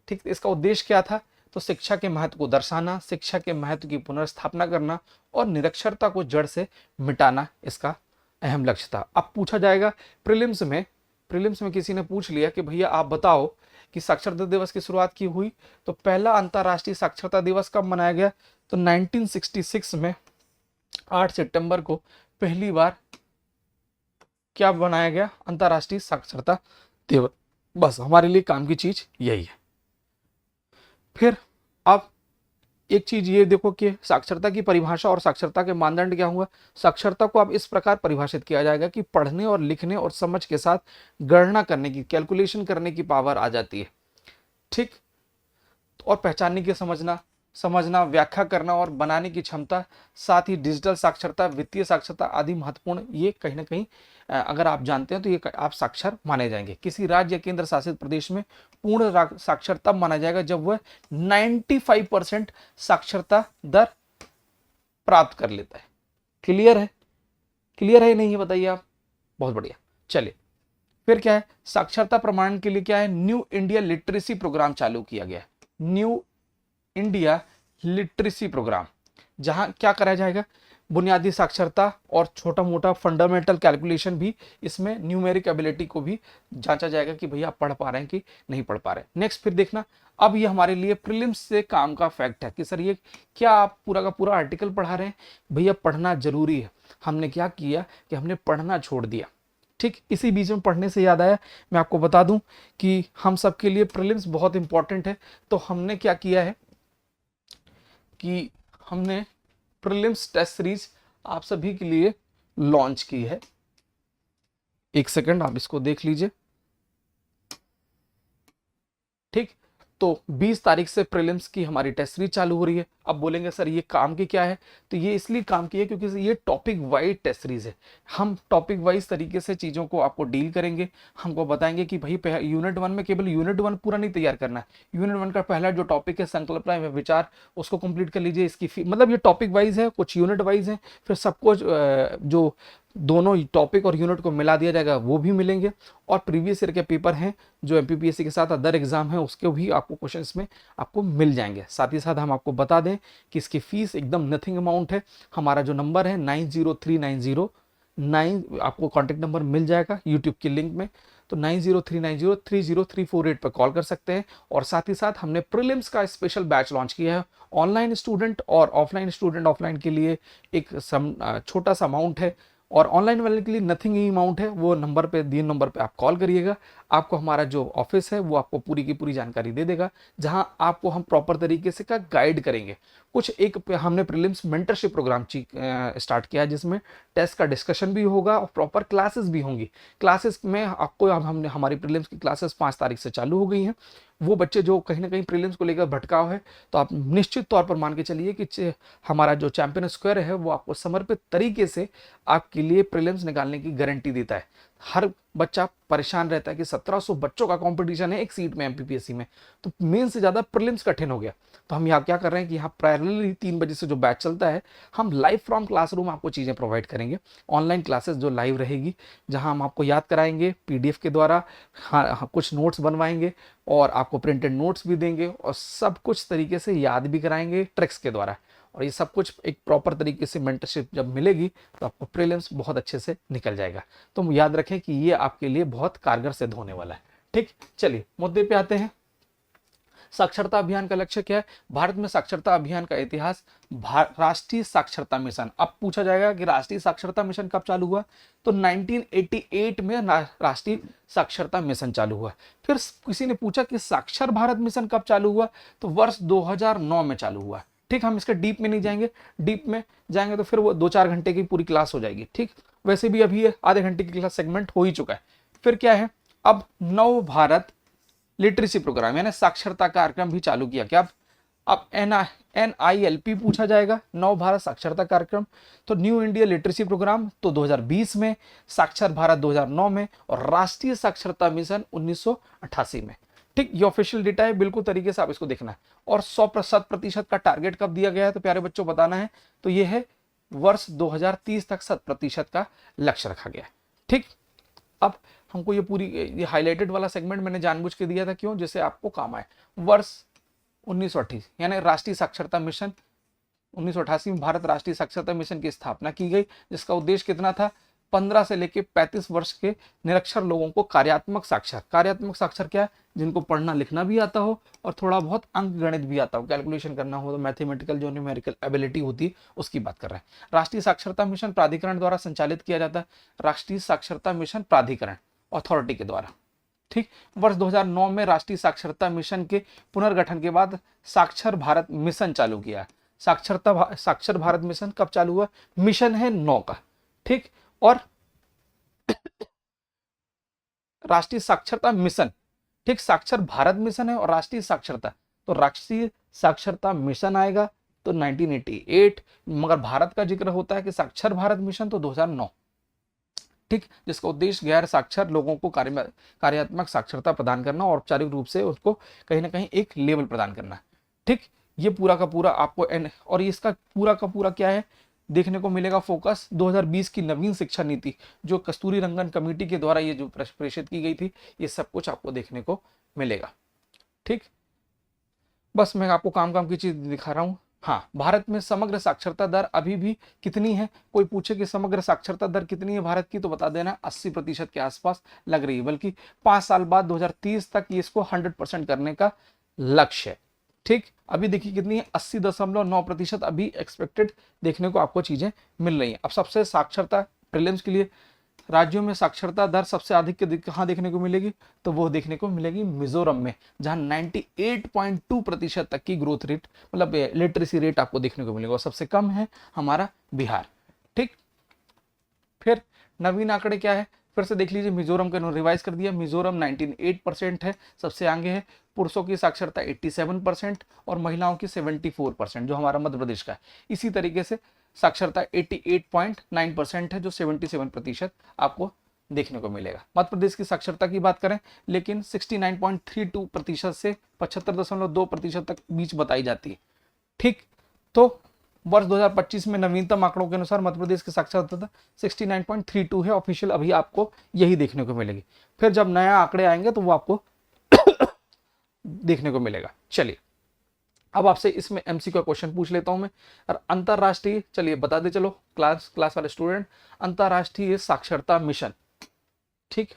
ठीक, इसका उद्देश्य क्या था, तो शिक्षा के महत्व को दर्शाना, शिक्षा के महत्व की पुनर्स्थापना करना और निरक्षरता को जड़ से मिटाना इसका अहम लक्ष्य था। अब पूछा जाएगा प्रीलिम्स में किसी ने पूछ लिया कि भैया आप बताओ कि साक्षरता दिवस की शुरुआत की हुई, तो पहला अंतर्राष्ट्रीय साक्षरता दिवस कब मनाया गया, तो 1966 में 8 सितंबर को पहली बार क्या बनाया गया, अंतर्राष्ट्रीय साक्षरता दिवस। बस हमारे लिए काम की चीज यही है। फिर अब एक चीज ये देखो कि साक्षरता की परिभाषा और साक्षरता के मानदंड क्या हुआ। साक्षरता को अब इस प्रकार परिभाषित किया जाएगा कि पढ़ने और लिखने और समझ के साथ गणना करने की, कैलकुलेशन करने की पावर आ जाती है। ठीक, और पहचानने की, समझना, व्याख्या करना और बनाने की क्षमता, साथ ही डिजिटल साक्षरता, वित्तीय साक्षरता आदि महत्वपूर्ण, ये कहीं ना कहीं अगर आप जानते हैं तो ये आप साक्षर माने जाएंगे। किसी राज्य या केंद्र शासित प्रदेश में पूर्ण साक्षरता माना जाएगा जब वह 95% साक्षरता दर प्राप्त कर लेता है। क्लियर है नहीं, बताइए आप। बहुत बढ़िया। चलिए फिर क्या है, साक्षरता प्रमाणन के लिए क्या है, न्यू इंडिया लिटरेसी प्रोग्राम चालू किया गया। न्यू इंडिया लिटरेसी प्रोग्राम, जहां क्या कराया जाएगा, बुनियादी साक्षरता और छोटा मोटा फंडामेंटल कैलकुलेशन भी, इसमें न्यूमेरिक एबिलिटी को भी जांचा जाएगा कि भैया आप पढ़ पा रहे हैं कि नहीं पढ़ पा रहे हैं। नेक्स्ट फिर देखना, अब ये हमारे लिए प्रीलिम्स से काम का फैक्ट है कि सर ये क्या आप पूरा का पूरा आर्टिकल पढ़ा रहे हैं, भैया पढ़ना जरूरी है। हमने क्या किया कि हमने पढ़ना छोड़ दिया। ठीक, इसी बीच में पढ़ने से याद आया, मैं आपको बता दूं कि हम सबके लिए प्रीलिम्स बहुत इंपॉर्टेंट है। तो हमने क्या किया है कि हमने प्रीलिम्स टेस्ट सीरीज आप सभी के लिए लॉन्च की है। एक सेकंड आप इसको देख लीजिए। ठीक, तो 20 तारीख से प्रीलिम्स की हमारी टेस्ट सीरीज चालू हो रही है। अब बोलेंगे सर ये काम की क्या है, तो ये इसलिए काम की है क्योंकि ये टॉपिक वाइज टेस्ट सीरीज है। हम टॉपिक वाइज तरीके से चीज़ों को आपको डील करेंगे, हमको बताएंगे कि भाई यूनिट 1 में केवल यूनिट 1 पूरा नहीं तैयार करना है, यूनिट 1 का पहला जो टॉपिक है संकल्पना एवं विचार, उसको कंप्लीट कर लीजिए। इसकी मतलब ये टॉपिक वाइज है, कुछ यूनिट वाइज है, फिर सबको जो दोनों टॉपिक और यूनिट को मिला दिया जाएगा वो भी मिलेंगे। और प्रीवियस ईयर के पेपर हैं जो एमपीपीएससी के साथ अदर एग्जाम है उसके भी आपको क्वेश्चंस में आपको मिल जाएंगे। साथ ही साथ हम आपको बता दें कि इसकी फीस एकदम नथिंग अमाउंट है। हमारा जो नंबर है 903909, आपको कॉन्टेक्ट नंबर मिल जाएगा यूट्यूब की लिंक में, तो 9039030348 पर कॉल कर सकते हैं। और साथ ही साथ हमने प्रीलिम्स का स्पेशल बैच लॉन्च किया है। ऑनलाइन स्टूडेंट और ऑफलाइन स्टूडेंट, ऑफलाइन के लिए एक छोटा सा अमाउंट है और ऑनलाइन वाले के लिए नथिंग ही अमाउंट है। वो नंबर पे, दिए नंबर पे आप कॉल करिएगा, आपको हमारा जो ऑफिस है वो आपको पूरी की पूरी जानकारी दे देगा, जहां आपको हम प्रॉपर तरीके से का गाइड करेंगे। कुछ एक हमने प्रीलिम्स मेंटरशिप प्रोग्राम स्टार्ट किया है जिसमें टेस्ट का डिस्कशन भी होगा और प्रॉपर क्लासेस भी होंगी। क्लासेस में आपको हमने हमारी प्रीलिम्स की क्लासेस 5 तारीख से चालू हो गई हैं। वो बच्चे जो कहीं ना कहीं प्रीलिम्स को लेकर भटकाव है, तो आप निश्चित तौर पर मान के चलिए कि हमारा जो चैंपियन स्क्वायर है वो आपको समर्पित तरीके से आपके लिए प्रीलिम्स निकालने की गारंटी देता है। हर बच्चा परेशान रहता है कि 1700 बच्चों का कंपटीशन है एक सीट में एमपीपीएससी में, तो मेन से ज़्यादा प्रीलिम्स कठिन हो गया। तो हम यहाँ क्या कर रहे हैं कि यहाँ पैरेलली 3 बजे से जो बैच चलता है, हम लाइव फ्रॉम क्लासरूम आपको चीज़ें प्रोवाइड करेंगे। ऑनलाइन क्लासेस जो लाइव रहेगी, जहाँ हम आपको याद कराएंगे पीडीएफ के द्वारा, हाँ कुछ नोट्स बनवाएंगे और आपको प्रिंटेड नोट्स भी देंगे और सब कुछ तरीके से याद भी कराएंगे ट्रिक्स के द्वारा। और ये सब कुछ एक प्रॉपर तरीके से मेंटरशिप जब मिलेगी तो आपको प्रीलिम्स बहुत अच्छे से निकल जाएगा। तो याद रखें कि ये आपके लिए बहुत कारगर सिद्ध होने वाला है। ठीक, चलिए मुद्दे पे आते हैं। साक्षरता अभियान का लक्ष्य क्या है? भारत में साक्षरता अभियान का इतिहास, राष्ट्रीय साक्षरता मिशन। अब पूछा जाएगा कि राष्ट्रीय साक्षरता मिशन कब चालू हुआ, तो 1988 में राष्ट्रीय साक्षरता मिशन चालू हुआ। फिर किसी ने पूछा कि साक्षर भारत मिशन कब चालू हुआ, तो वर्ष 2009 में चालू हुआ। ठीक, हम इसके डीप में नहीं जाएंगे, डीप में जाएंगे तो फिर वो 2-4 घंटे की पूरी क्लास हो जाएगी। ठीक, वैसे भी अभी आधे घंटे की क्लास सेगमेंट हो ही चुका है। फिर क्या है, अब नव भारत लिटरेसी प्रोग्राम यानी साक्षरता कार्यक्रम भी चालू किया। क्या अब NILP पूछा जाएगा, नव भारत साक्षरता कार्यक्रम। तो न्यू इंडिया लिटरेसी प्रोग्राम तो 2020 में, साक्षर भारत 2009 में और राष्ट्रीय साक्षरता मिशन 1988 में। ठीक, ये ऑफिशियल डेटा है, बिल्कुल तरीके से आप इसको देखना है। और 100% का टारगेट कब दिया गया है, तो प्यारे बच्चों बताना है, तो ये है वर्ष 2030 तक 100% का लक्ष्य रखा गया है। ठीक, अब हमको ये हाईलाइटेड वाला सेगमेंट मैंने जानबूझ के दिया था, क्यों? जैसे आपको काम आए। वर्ष 1988 यानी राष्ट्रीय साक्षरता मिशन 1988 में भारत राष्ट्रीय साक्षरता मिशन की स्थापना की गई, जिसका उद्देश्य कितना था? 15 से लेकर 35 वर्ष के निरक्षर लोगों को कार्यात्मक साक्षर क्या है? जिनको पढ़ना लिखना भी आता हो और थोड़ा बहुत अंक गणित भी आता हो, कैलकुलेशन करना हो, तो मैथमेटिकल जो न्यूमेरिकल एबिलिटी होती है उसकी बात कर रहे हैं। राष्ट्रीय साक्षरता मिशन प्राधिकरण द्वारा संचालित किया जाता है, राष्ट्रीय साक्षरता मिशन प्राधिकरण अथॉरिटी के द्वारा। ठीक, वर्ष 2009 में राष्ट्रीय साक्षरता मिशन के पुनर्गठन के बाद साक्षर भारत मिशन चालू किया। साक्षर भारत मिशन कब चालू हुआ? मिशन है 9 का। ठीक, और राष्ट्रीय साक्षरता मिशन, ठीक, साक्षर भारत मिशन है और राष्ट्रीय साक्षरता, तो राष्ट्रीय साक्षरता मिशन आएगा तो 1988, मगर भारत का जिक्र होता है कि साक्षर भारत मिशन तो 2009। ठीक, जिसका उद्देश्य गैर साक्षर लोगों को कार्यात्मक साक्षरता प्रदान करना और औपचारिक रूप से उसको कहीं ना कहीं एक लेवल प्रदान करना। ठीक, ये पूरा का पूरा आपको और इसका पूरा का पूरा क्या है देखने को मिलेगा फोकस 2020 की नवीन शिक्षा नीति जो कस्तूरी रंगन कमेटी के द्वारा ये जो प्रेषित की गई थी, ये सब कुछ आपको देखने को मिलेगा। ठीक, बस मैं आपको काम की चीज दिखा रहा हूँ। हाँ, भारत में समग्र साक्षरता दर अभी भी कितनी है? कोई पूछे कि समग्र साक्षरता दर कितनी है भारत की, तो बता देना 80% के आसपास लग रही है, बल्कि 5 साल बाद 2030 तक ये इसको 100% करने का लक्ष्य है। ठीक, अभी देखिए कितनी है, 80.9% अभी एक्सपेक्टेड देखने को आपको चीजें मिल रही हैं। अब सबसे साक्षरता प्रीलिम्स के लिए राज्यों में साक्षरता दर सबसे अधिक कहाँ देखने को मिलेगी, तो वो देखने को मिलेगी मिजोरम में, जहां 98.2% तक की ग्रोथ रेट मतलब लिटरेसी रेट आपको देखने को मिलेगा, और सबसे कम है हमारा बिहार। ठीक, फिर नवीन आंकड़े क्या है? फिर से देख लीजिए, मिजोरम का रिवाइज कर दिया, मिजोरम 98% है, सबसे आगे है। पुरुषों की साक्षरता 87% और महिलाओं की 74%, जो हमारा मध्य प्रदेश का है। इसी तरीके से साक्षरता 88.9% है, जो 77% आपको देखने को मिलेगा। मध्य प्रदेश की साक्षरता की बात करें, लेकिन 69.32% से 75.2% तक बीच बताई जाती है। ठीक, तो वर्ष 2025 में नवीनतम आंकड़ों के अनुसार मध्य प्रदेश की साक्षरता 69.32 है ऑफिशियल, अभी आपको यही देखने को मिलेगी। फिर जब नया आंकड़े आएंगे तो वो आपको देखने को मिलेगा। चलिए, अब आपसे इसमें एमसी का क्वेश्चन पूछ लेता हूं मैं। और अंतरराष्ट्रीय, चलिए बता दे चलो क्लास वाले स्टूडेंट, अंतरराष्ट्रीय साक्षरता मिशन, ठीक,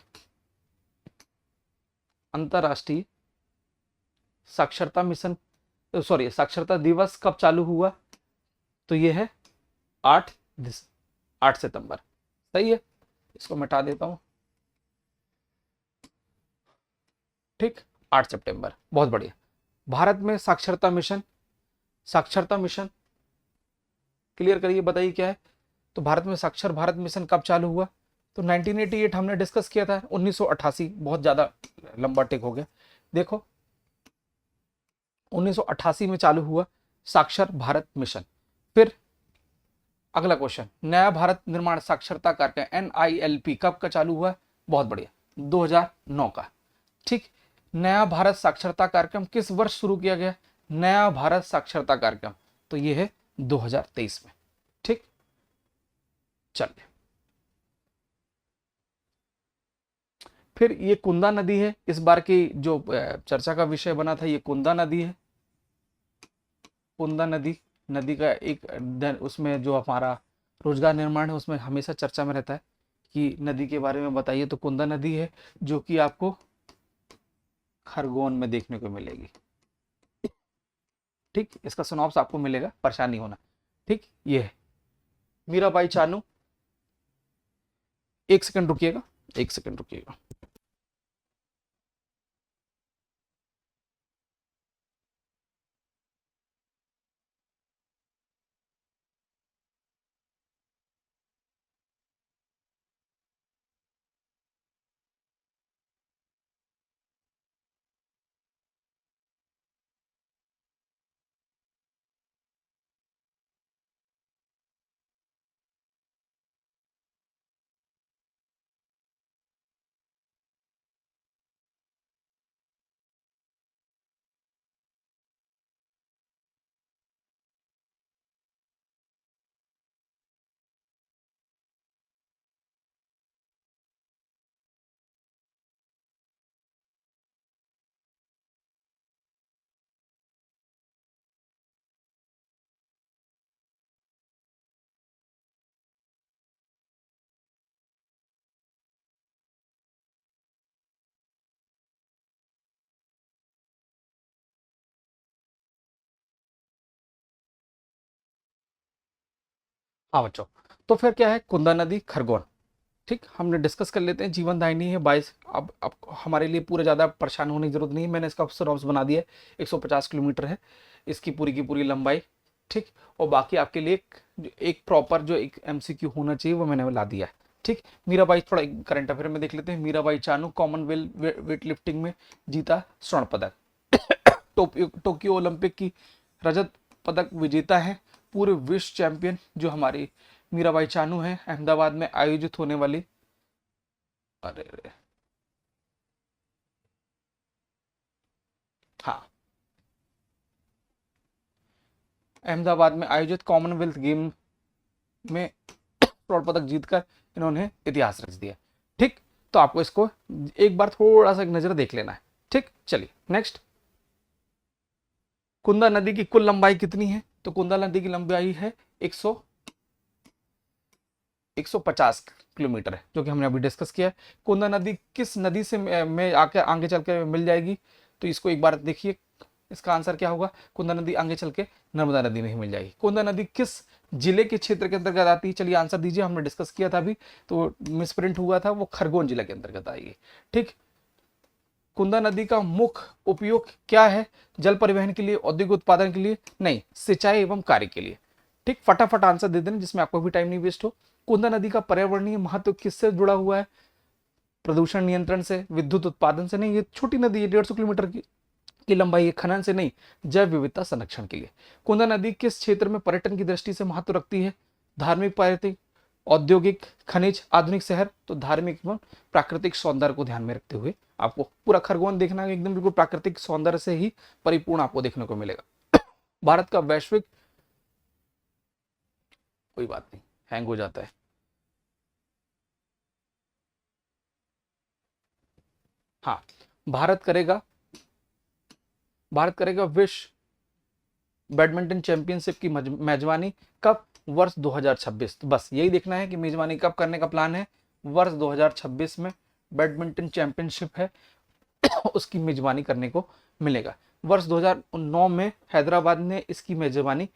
अंतरराष्ट्रीय साक्षरता मिशन, सॉरी साक्षरता दिवस कब चालू हुआ? तो ये है 8 सितंबर। सही है, इसको मिटा देता हूं। ठीक, 8 सितंबर, बहुत बढ़िया। भारत में साक्षरता मिशन क्लियर करिए, बताइए क्या है। तो भारत में साक्षर भारत मिशन कब चालू हुआ? तो 1988 हमने डिस्कस किया था, 1988, बहुत ज्यादा लंबा टिक हो गया। देखो 1988 में चालू हुआ साक्षर भारत मिशन। फिर अगला क्वेश्चन, नया भारत निर्माण साक्षरता कार्यक्रम NILP कब का चालू हुआ? बहुत बढ़िया, 2009 का। ठीक, नया भारत साक्षरता कार्यक्रम किस वर्ष शुरू किया गया? नया भारत साक्षरता कार्यक्रम, तो ये है 2023 में। ठीक, चलिए, फिर ये कुंदा नदी है, इस बार की जो चर्चा का विषय बना था, ये कुंदा नदी है। कुंदा नदी का एक उसमें जो हमारा रोजगार निर्माण है उसमें हमेशा चर्चा में रहता है कि नदी के बारे में बताइए, तो कुंदा नदी है जो कि आपको खरगोन में देखने को मिलेगी। ठीक, इसका सिनॉप्स आपको मिलेगा, परेशानी होना। ठीक, ये है मीराबाई चानू। एक सेकंड रुकिएगा। हाँ बच्चों, तो फिर क्या है कुंदा नदी खरगोन। ठीक, हमने डिस्कस कर लेते हैं। जीवन दायिनी है 22। अब हमारे लिए पूरे ज़्यादा परेशान होने की जरूरत नहीं है, मैंने इसका सिनॉप्स बना दिया है। 150 किलोमीटर है इसकी पूरी की पूरी लंबाई। ठीक, और बाकी आपके लिए एक प्रॉपर जो एक MCQ होना चाहिए वो मैंने ला दिया है। ठीक, मीराबाई, थोड़ा करंट अफेयर में देख लेते हैं। Mirabai Chanu Commonwealth weight lifting में जीता स्वर्ण पदक। टोक्यो ओलंपिक की रजत पदक विजेता है। पूरे विश्व चैंपियन जो हमारी मीराबाई चानू है, अहमदाबाद में आयोजित होने वाली, अरे हाँ, अहमदाबाद में आयोजित कॉमनवेल्थ गेम में स्वर्ण पदक जीतकर इन्होंने इतिहास रच दिया। ठीक, तो आपको इसको एक बार थोड़ा सा एक नजर देख लेना है। ठीक, चलिए नेक्स्ट, कुंदा नदी की कुल लंबाई कितनी है? तो कुंदा नदी की लंबाई है 150 किलोमीटर है, जो कि हमने अभी डिस्कस किया है। कुंदा नदी किस नदी से में आके आगे चल के मिल जाएगी? तो इसको एक बार देखिए, इसका आंसर क्या होगा? कुंदा नदी आगे चल के नर्मदा नदी में ही मिल जाएगी। कुंदा नदी किस जिले के क्षेत्र के अंतर्गत आती है? चलिए आंसर दीजिए, हमने डिस्कस किया था अभी, तो मिसप्रिंट हुआ था, वो खरगोन जिला के अंतर्गत आएगी। ठीक, कुंदा नदी का मुख्य उपयोग क्या है? जल परिवहन के लिए, औद्योगिक उत्पादन के लिए? नहीं, सिंचाई एवं कार्य के लिए। ठीक, फटाफट आंसर दे देना जिसमें आपको भी टाइम नहीं वेस्ट हो। कुंदा नदी का पर्यावरणीय महत्व किससे जुड़ा हुआ है? प्रदूषण नियंत्रण से, विद्युत उत्पादन से नहीं, ये छोटी नदी है 150 किलोमीटर की लंबाई है, खनन से नहीं, जैव विविधता संरक्षण के लिए। कुंदा नदी किस क्षेत्र में पर्यटन की दृष्टि से महत्व रखती है? धार्मिक, पर्यटक, औद्योगिक, खनिज, आधुनिक शहर। तो धार्मिक एवं प्राकृतिक सौंदर्य को ध्यान में रखते हुए आपको पूरा खरगोन देखना है, एकदम बिल्कुल प्राकृतिक सौंदर्य से ही परिपूर्ण आपको देखने को मिलेगा। भारत का वैश्विक, कोई बात नहीं, हैंग हो जाता है। हाँ, भारत करेगा विश्व बैडमिंटन चैंपियनशिप की मेजबानी कब? वर्ष 2026। तो बस यही देखना है कि मेजबानी कब करने का प्लान है। वर्ष 2026 में बैडमिंटन चैंपियनशिप है उसकी मेजबानी करने को मिलेगा। वर्ष 2009 में हैदराबाद ने इसकी मेजबानी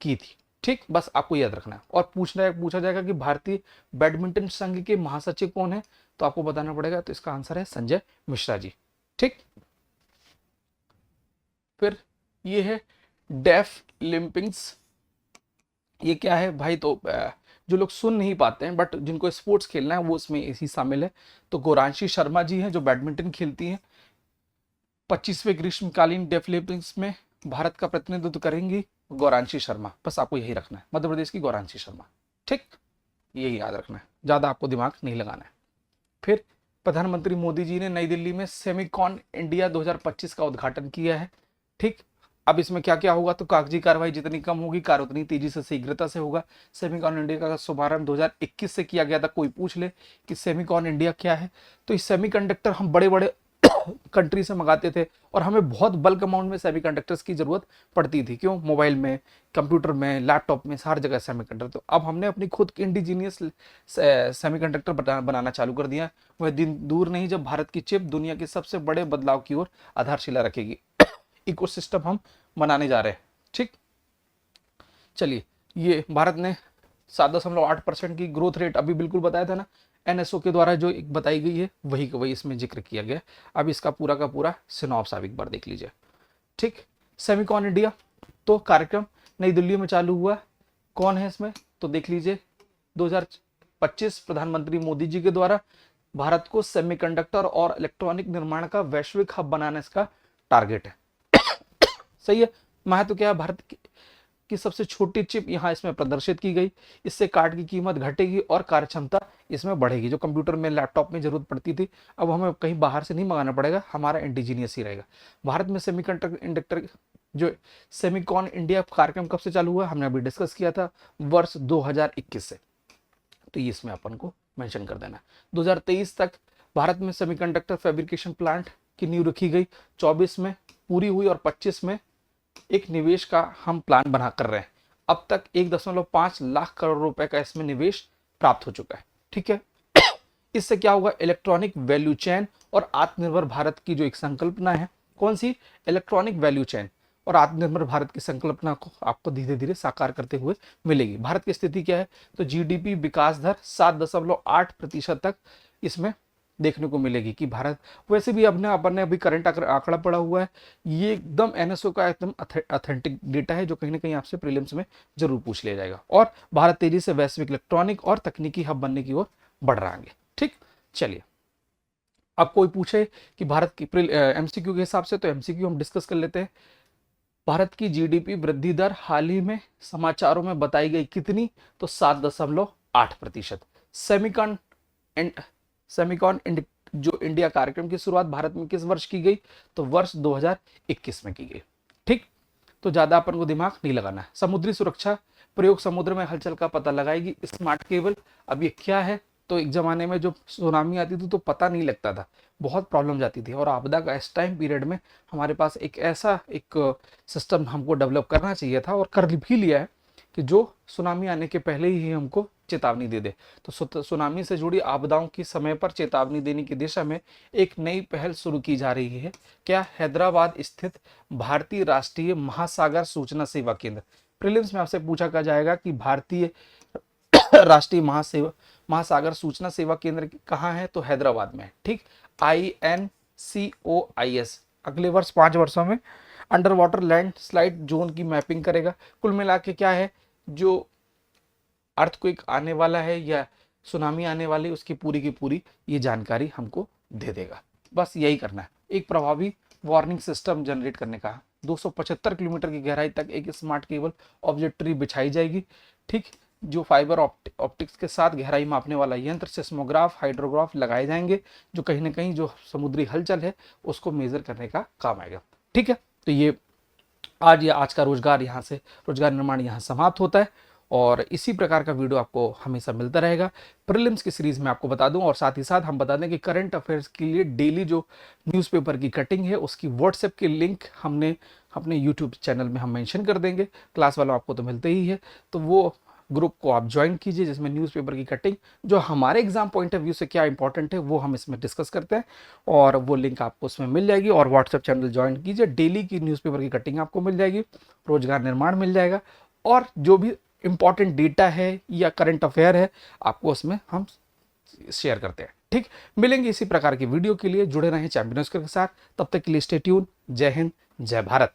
की थी। ठीक, बस आपको याद रखना है। और पूछा जाएगा कि भारतीय बैडमिंटन संघ के महासचिव कौन है, तो आपको बताना पड़ेगा। तो इसका आंसर है संजय मिश्रा जी। ठीक, फिर ये है डेफ लिम्पिंग्स। ये क्या है भाई? तो जो लोग सुन नहीं पाते हैं बट जिनको स्पोर्ट्स खेलना है वो इसमें इसी शामिल है। तो गौरांशी शर्मा जी हैं जो बैडमिंटन खेलती हैं। 25वें ग्रीष्मकालीन डेफ लिम्पिंग्स में भारत का प्रतिनिधित्व करेंगी गौरांशी शर्मा। बस आपको यही रखना है, मध्य प्रदेश की गौरांशी शर्मा। ठीक, यही याद रखना है, ज्यादा आपको दिमाग नहीं लगाना है। फिर प्रधानमंत्री मोदी जी ने नई दिल्ली में सेमिकॉन इंडिया 2025 का उद्घाटन किया है। ठीक, अब इसमें क्या क्या होगा? तो कागजी कार्रवाई जितनी कम होगी, कार्य उतनी तेजी से, शीघ्रता से होगा। सेमिकॉन इंडिया का शुभारंभ 2021 से किया गया था। कोई पूछ ले कि सेमिकॉन इंडिया क्या है, तो इस सेमीकंडक्टर हम बड़े बड़े कंट्री से मंगाते थे और हमें बहुत बल्क अमाउंट में सेमीकंडक्टर्स की जरूरत पड़ती थी। क्यों? मोबाइल में, कंप्यूटर में, लैपटॉप में, हर जगह सेमीकंडक्टर। तो अब हमने अपनी खुद की इंडिजीनियस सेमीकंडक्टर बनाना चालू कर दिया। वह दिन दूर नहीं जब भारत की चिप दुनिया के सबसे बड़े बदलाव की ओर आधारशिला रखेगी। इकोसिस्टम हम बनाने जा रहे हैं। ठीक, चलिए, ये भारत ने 7.8% की ग्रोथ रेट अभी बिल्कुल बताया था ना, एनएसओ के द्वारा जो एक बताई गई है वही इसमें जिक्र किया गया। अब इसका पूरा का पूरा सिनॉप्स आप एक बार देख लीजिए। ठीक, सेमिकॉन इंडिया तो कार्यक्रम नई दिल्ली में चालू हुआ। कौन है इसमें? तो देख लीजिए, 2025 प्रधानमंत्री मोदी जी के द्वारा भारत को सेमीकंडक्टर और इलेक्ट्रॉनिक निर्माण का वैश्विक हब बनाने का टारगेट है। सही है। महत्व क्या है? भारत की सबसे छोटी चिप यहाँ इसमें प्रदर्शित की गई। इससे कार्ड की कीमत घटेगी और कार्यक्षमता इसमें बढ़ेगी। जो कंप्यूटर में, लैपटॉप में जरूरत पड़ती थी, अब हमें कहीं बाहर से नहीं मंगाना पड़ेगा, हमारा इंडिजीनियस ही रहेगा। भारत में सेमीकंडक्टर जो सेमिकॉन इंडिया कार्यक्रम कब से चालू हुआ? हमने अभी डिस्कस किया था, वर्ष 2021 से। तो ये इसमें अपन को मेंशन कर देना। 2023 तक भारत में सेमीकंडक्टर फैब्रिकेशन प्लांट की नींव रखी गई। 24 में पूरी हुई और 25 में एक निवेश का हम प्लान बना कर रहे हैं। अब तक 1.5 लाख करोड़ रुपए का इसमें निवेश प्राप्त हो चुका है। ठीक है, इससे क्या होगा? इलेक्ट्रॉनिक वैल्यू चेन और आत्मनिर्भर भारत की जो एक संकल्पना है, कौन सी? इलेक्ट्रॉनिक वैल्यू चेन और आत्मनिर्भर भारत की संकल्पना को आपको धीरे धीरे साकार करते हुए मिलेगी। भारत की स्थिति क्या है? तो जीडीपी विकास दर 7.8% तक इसमें देखने को मिलेगी कि भारत, वैसे भी अपन ने अभी करंट आंकड़ा पड़ा हुआ है, ये एकदम एनएसओ का एकदम ऑथेंटिक डेटा है जो कहीं ना कहीं आपसे प्रीलिम्स में जरूर पूछ लिया जाएगा। और भारत तेजी से वैश्विक इलेक्ट्रॉनिक और तकनीकी हब बनने की ओर बढ़ रहा है। ठीक, चलिए, अब कोई पूछे कि भारत की एमसीक्यू के हिसाब से, तो एमसीक्यू हम डिस्कस कर लेते हैं। भारत की जीडीपी वृद्धि दर हाल ही में समाचारों में बताई गई कितनी? तो 7.8%। सेमिकॉन जो इंडिया कार्यक्रम की शुरुआत भारत में किस वर्ष की गई? तो वर्ष 2021 में की गई। ठीक, तो ज्यादा अपन को दिमाग नहीं लगाना है। समुद्री सुरक्षा प्रयोग समुद्र में हलचल का पता लगाएगी। स्मार्ट केबल, अब ये क्या है? तो एक जमाने में जो सुनामी आती थी तो पता नहीं लगता था, बहुत प्रॉब्लम जाती थी। और आपदा का इस टाइम पीरियड में हमारे पास एक ऐसा एक सिस्टम हमको डेवलप करना चाहिए था और कर भी लिया है कि जो सुनामी आने के पहले ही हमको चेतावनी दे दे। तो सुनामी से जुड़ी आपदाओं की समय पर चेतावनी देने की दिशा में एक नई पहल शुरू की जा रही है। क्या? हैदराबाद स्थित भारतीय राष्ट्रीय महासागर सूचना सेवा केंद्र। प्रीलिम्स में आपसे पूछा जाएगा कि भारतीय राष्ट्रीय महासागर सूचना सेवा केंद्र कहाँ है? तो हैदराबाद में है। ठीक, INCOIS अगले वर्ष 5 वर्षों में under water land slide zone की मैपिंग करेगा। कुल मिला के क्या है, जो अर्थक्वेक आने वाला है या सुनामी आने वाली उसकी पूरी की पूरी ये जानकारी हमको दे देगा। बस यही करना है, एक प्रभावी वार्निंग सिस्टम जनरेट करने का। 275 किलोमीटर की गहराई तक एक स्मार्ट केबल ऑब्जेक्ट्री बिछाई जाएगी, ठीक, जो फाइबर ऑप्टिक्स के साथ गहराई मापने वाला यंत्र, सेस्मोग्राफ, हाइड्रोग्राफ लगाए जाएंगे, जो कहीं ना कहीं जो समुद्री हलचल है उसको मेजर करने का काम आएगा। ठीक है, तो ये आज का रोजगार यहाँ से, रोजगार निर्माण यहाँ समाप्त होता है। और इसी प्रकार का वीडियो आपको हमेशा मिलता रहेगा प्रीलिम्स की सीरीज में, आपको बता दूं। और साथ ही साथ हम बता दें कि करंट अफेयर्स के लिए डेली जो न्यूज़पेपर की कटिंग है उसकी व्हाट्सएप की लिंक हमने अपने यूट्यूब चैनल में हम मेंशन कर देंगे। क्लास वालों आपको तो मिलते ही है, तो वो ग्रुप को आप ज्वाइन कीजिए, जिसमें न्यूज़पेपर की कटिंग जो हमारे एग्जाम पॉइंट ऑफ व्यू से क्या इंपॉर्टेंट है वो हम इसमें डिस्कस करते हैं, और वो लिंक आपको उसमें मिल जाएगी। और व्हाट्सएप चैनल ज्वाइन कीजिए, डेली की न्यूज़पेपर की कटिंग आपको मिल जाएगी, रोजगार निर्माण मिल जाएगा, और जो भी इंपॉर्टेंट डेटा है या करंट अफेयर है आपको उसमें हम शेयर करते हैं। ठीक, मिलेंगे इसी प्रकार की वीडियो के लिए, जुड़े रहें चैंपियंस के साथ। तब तक के लिए स्टे ट्यून। जय हिंद, जय भारत।